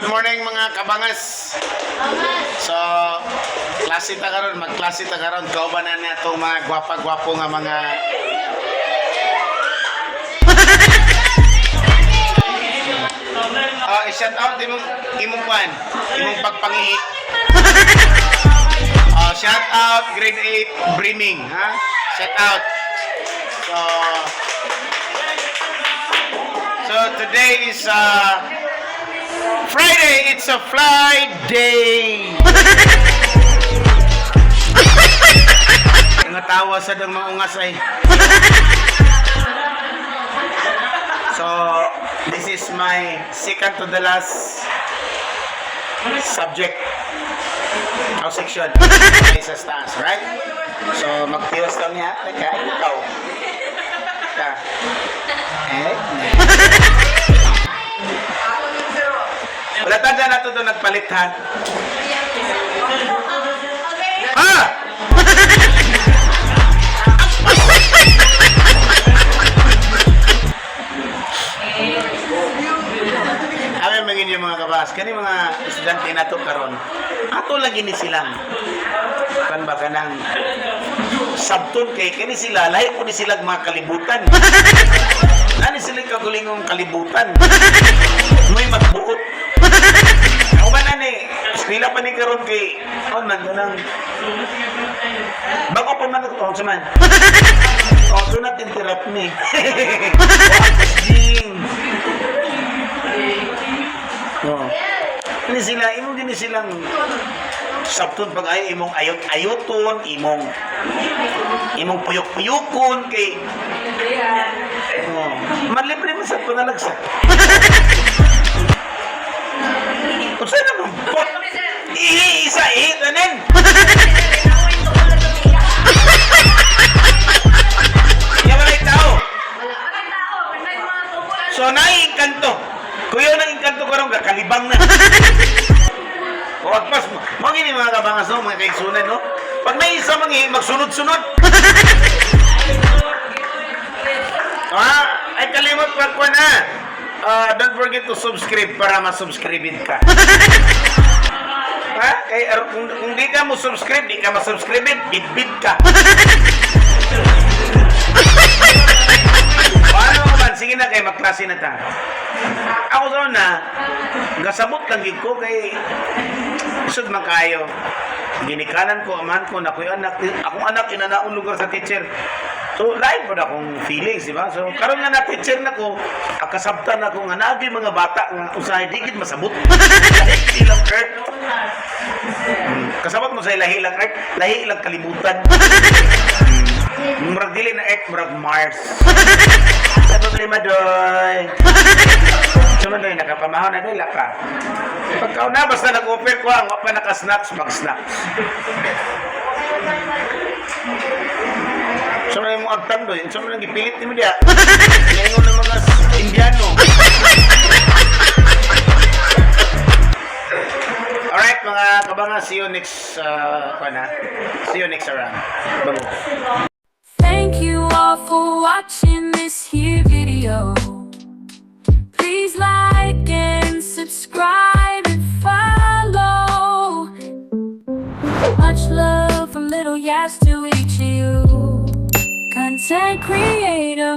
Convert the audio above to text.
morning mga kabangas. So, klase ta karon, magklase ta karon. Kauban na niya itong mga gwapa-gwapo nga mga shout out imong kwan, imong pagpangihi. Shout out grade 8 brimming, ha? Shout out. So today is Friday. It's a fly day. Nga tawa sa dang mga ungas ay. So this is my second to the last subject or section sa stance, right? So magtiwas lang niya. Teka, ikaw. Teka. Wala tanda na ito doon nagpalit, ha? Ah! Amin maging yung mga kabas. Kani mga estudyante na ito karon. Ato lagi ni silang. Kan ba ka ng sabton kay kani sila. Lahi ko ni silang mga kalibutan. Nani sila kagulingong kalibutan. May magbuot. Ako ba na ni? Eskwela pa ni karon kay nang bago pa man ako saman. So natin tirap ni. Ini sila, imong din silang sabton pag ay imong ayot-ayoton, imong puyok-puyokon kay manlibre mo sa panalagsa. Kung saan naman po, tanin. Yan wala'y tao. So, naiingkanto. Kuya nang ingkanto ko rin, kakalibang na. O, agpas mo. Mga gini mga kabangas, no? Mga kaigsunan, no? Pag may isa magsunod-sunod. Ay kalimot pa ko na. Don't forget to subscribe para masubscribid ka. Kung di ka mo subscribe, di ka masubscribid, bid ka. Paano mo man? Sige na kay magklase na ta. Ako doon na, gasabot lang gig ko kay isod man kayo. Ginikanan ko, amahan ko, akong anak, inanaon lugar sa teacher. So, live po na akong feelings, di ba? So, karon nga na-teacher na ko, akasabtan ako nga nagi mga bata nga usahay digid masabot. Lahi-hilang earth. Kasabot mo sa lahi-hilang earth, lahi-hilang kalibutan. Murag dili na earth, murag Mars. Sa problema doy. Suman doy, nakapamahon na doy, laka. Pagkaw na, basta nag-offer ko, ang wapa naka-snacks, mag-snacks. So na yung agtang doy, so na lang ipilit ni mo diya. Ngayon ng mga Indiano. Alright mga kabanga, see you next see you next round. Bye. Thank you all for watching this here video. Please like and subscribe and follow. Much love from Little Yas to each of you. Content creator,